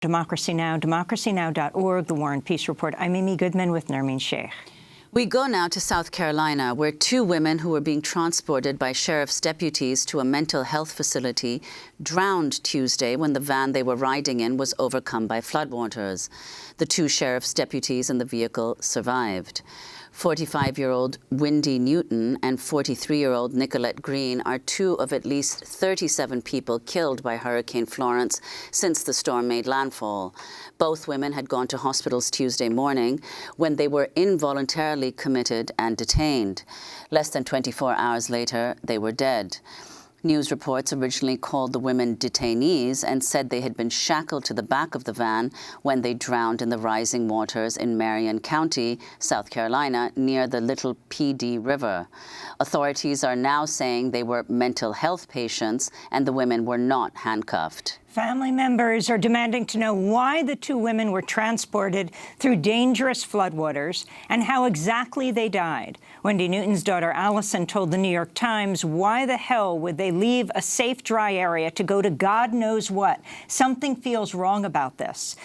Democracy Now!, democracynow.org, The War and Peace Report. I'm Amy Goodman with Nermeen Sheikh. We go now to South Carolina, where two women who were being transported by sheriff's deputies to a mental health facility drowned Tuesday when the van they were riding in was overcome by floodwaters. The two sheriff's deputies in the vehicle survived. 45-year-old Wendy Newton and 43-year-old Nicolette Green are two of at least 37 people killed by Hurricane Florence since the storm made landfall. Both women had gone to hospitals Tuesday morning when they were involuntarily committed and detained. Less than 24 hours later, they were dead. News reports originally called the women detainees and said they had been shackled to the back of the van when they drowned in the rising waters in Marion County, South Carolina, near the Little PD River. Authorities are now saying they were mental health patients and the women were not handcuffed. Family members are demanding to know why the two women were transported through dangerous floodwaters and how exactly they died. Wendy Newton's daughter Allison told the New York Times, why the hell would they leave a safe, dry area to go to God knows what? Something feels wrong about this.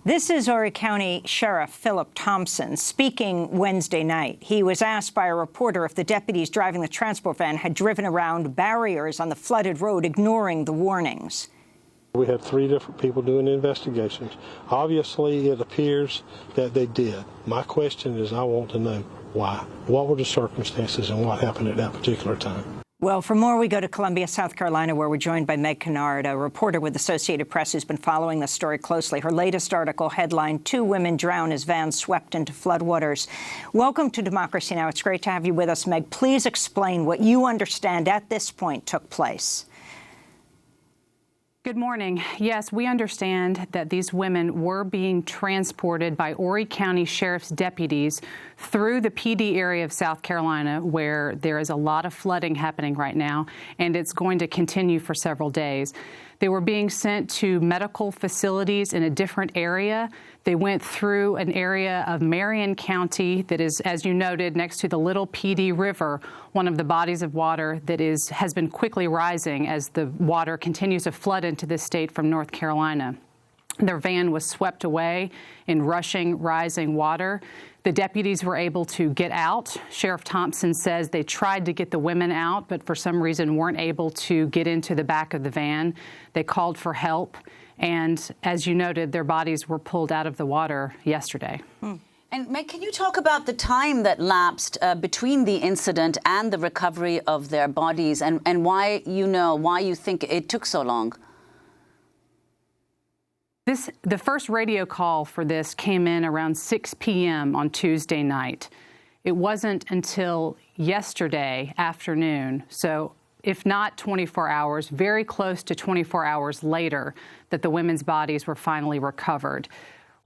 This is Horry County Sheriff Philip Thompson speaking Wednesday night. He was asked by a reporter if the deputies driving the transport van had driven around barriers on the flooded road, ignoring the warnings. We had 3 different people doing investigations. Obviously, it appears that they did. My question is, I want to know why. What were the circumstances and what happened at that particular time? Well, for more, we go to Columbia, South Carolina, where we're joined by Meg Kennard, a reporter with Associated Press who's been following the story closely. Her latest article headlined, "Two Women Drown as Van Swept into Floodwaters." Welcome to Democracy Now! It's great to have you with us, Meg. Please explain what you understand at this point took place. Good morning. Yes, we understand that these women were being transported by Horry County Sheriff's deputies through the PD area of South Carolina, where there is a lot of flooding happening right now, and it's going to continue for several days. They were being sent to medical facilities in a different area. They went through an area of Marion County that is, as you noted, next to the Little PD River, one of the bodies of water that has been quickly rising as the water continues to flood into this state from North Carolina. Their van was swept away in rushing, rising water. The deputies were able to get out. Sheriff Thompson says they tried to get the women out, but for some reason weren't able to get into the back of the van. They called for help, and as you noted, their bodies were pulled out of the water yesterday. And Meg, can you talk about the time that lapsed between the incident and the recovery of their bodies, and why you think it took so long? The first radio call for this came in around 6 p.m. on Tuesday night. It wasn't until yesterday afternoon, so if not 24 hours, very close to 24 hours later, that the women's bodies were finally recovered.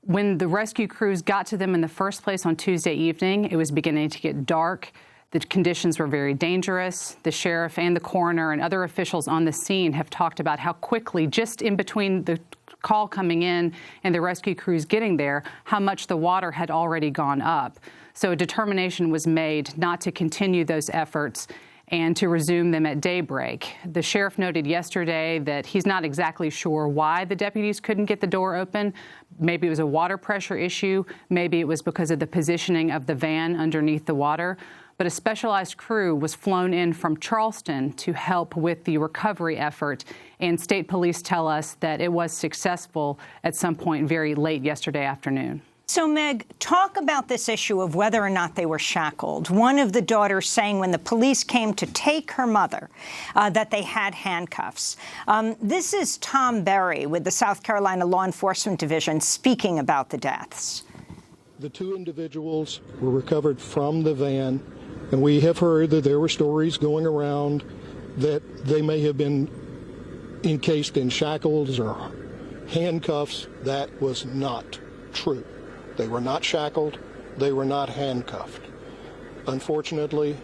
When the rescue crews got to them in the first place on Tuesday evening, it was beginning to get dark. The conditions were very dangerous. The sheriff and the coroner and other officials on the scene have talked about how quickly, just in between the call coming in and the rescue crews getting there, how much the water had already gone up. So a determination was made not to continue those efforts and to resume them at daybreak. The sheriff noted yesterday that he's not exactly sure why the deputies couldn't get the door open. Maybe it was a water pressure issue. Maybe it was because of the positioning of the van underneath the water. But a specialized crew was flown in from Charleston to help with the recovery effort, and state police tell us that it was successful at some point very late yesterday afternoon. So, Meg, talk about this issue of whether or not they were shackled. One of the daughters saying when the police came to take her mother that they had handcuffs. This is Tom Berry with the South Carolina Law Enforcement Division speaking about the deaths. The two individuals were recovered from the van, and we have heard that there were stories going around that they may have been encased in shackles or handcuffs. That was not true. They were not shackled. They were not handcuffed. Unfortunately,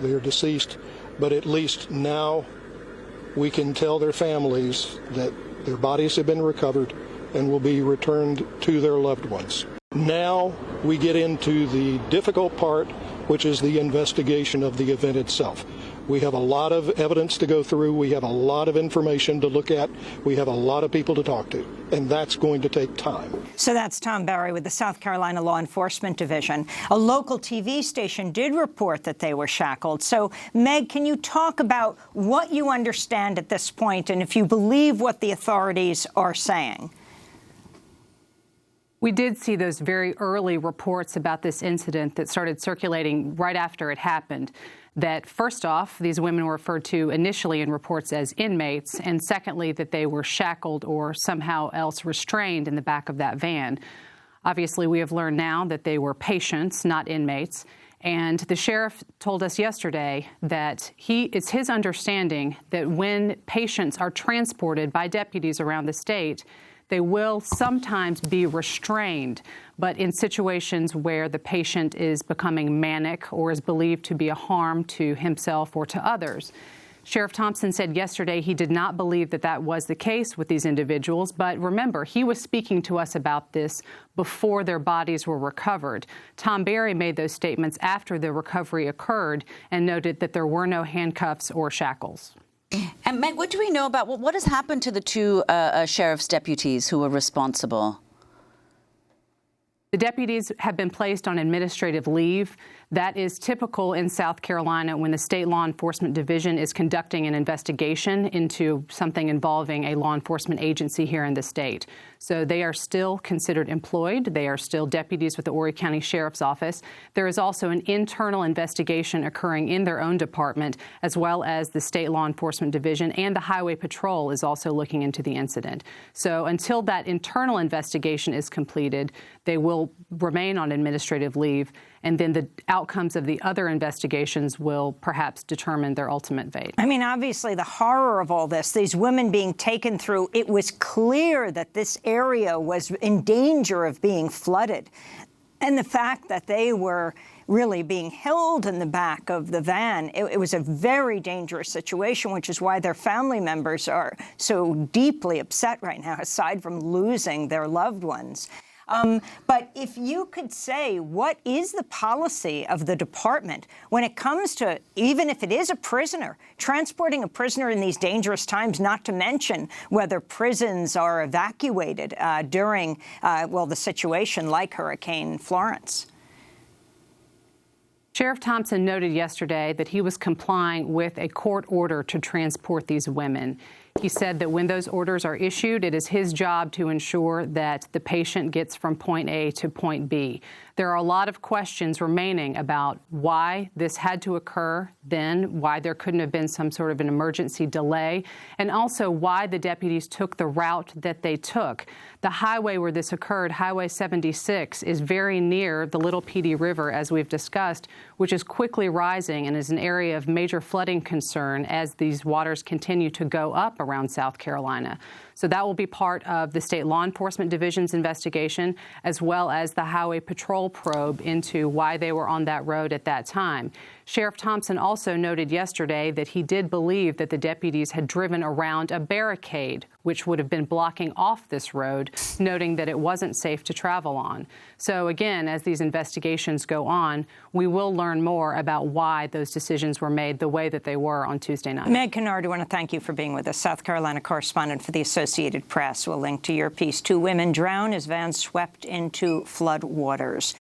they are deceased, but at least now we can tell their families that their bodies have been recovered and will be returned to their loved ones. Now we get into the difficult part, which is the investigation of the event itself. We have a lot of evidence to go through. We have a lot of information to look at. We have a lot of people to talk to, and that's going to take time. So that's Tom Barry with the South Carolina Law Enforcement Division. A local TV station did report that they were shackled. So, Meg, can you talk about what you understand at this point and if you believe what the authorities are saying? We did see those very early reports about this incident that started circulating right after it happened. That first off, these women were referred to initially in reports as inmates, and secondly, that they were shackled or somehow else restrained in the back of that van. Obviously, we have learned now that they were patients, not inmates. And the sheriff told us yesterday that it's his understanding that when patients are transported by deputies around the state, they will sometimes be restrained, but in situations where the patient is becoming manic or is believed to be a harm to himself or to others. Sheriff Thompson said yesterday he did not believe that that was the case with these individuals, but remember, he was speaking to us about this before their bodies were recovered. Tom Barry made those statements after the recovery occurred and noted that there were no handcuffs or shackles. And Meg, what do we know about what has happened to the two sheriff's deputies who were responsible? The deputies have been placed on administrative leave. That is typical in South Carolina when the State Law Enforcement Division is conducting an investigation into something involving a law enforcement agency here in the state. So they are still considered employed. They are still deputies with the Horry County Sheriff's Office. There is also an internal investigation occurring in their own department, as well as the State Law Enforcement Division, and the Highway Patrol is also looking into the incident. So until that internal investigation is completed, they will remain on administrative leave, and then the outcomes of the other investigations will perhaps determine their ultimate fate. I mean, obviously, the horror of all this, these women being taken through, it was clear that this area was in danger of being flooded. And the fact that they were really being held in the back of the van, it was a very dangerous situation, which is why their family members are so deeply upset right now, aside from losing their loved ones. But if you could say, what is the policy of the department when it comes to, even if it is a prisoner, transporting a prisoner in these dangerous times, not to mention whether prisons are evacuated during, the situation like Hurricane Florence? Sheriff Thompson noted yesterday that he was complying with a court order to transport these women. He said that when those orders are issued, it is his job to ensure that the patient gets from point A to point B. There are a lot of questions remaining about why this had to occur then, why there couldn't have been some sort of an emergency delay, and also why the deputies took the route that they took. The highway where this occurred, Highway 76, is very near the Little Petey River, as we've discussed, which is quickly rising and is an area of major flooding concern as these waters continue to go up around South Carolina. So that will be part of the State Law Enforcement Division's investigation, as well as the Highway Patrol probe into why they were on that road at that time. Sheriff Thompson also noted yesterday that he did believe that the deputies had driven around a barricade, which would have been blocking off this road, noting that it wasn't safe to travel on. So again, as these investigations go on, we will learn more about why those decisions were made the way that they were on Tuesday night. Meg Kennard, I want to thank you for being with us, South Carolina correspondent for the Associated Press. We'll link to your piece. Two women drown as van swept into flood waters.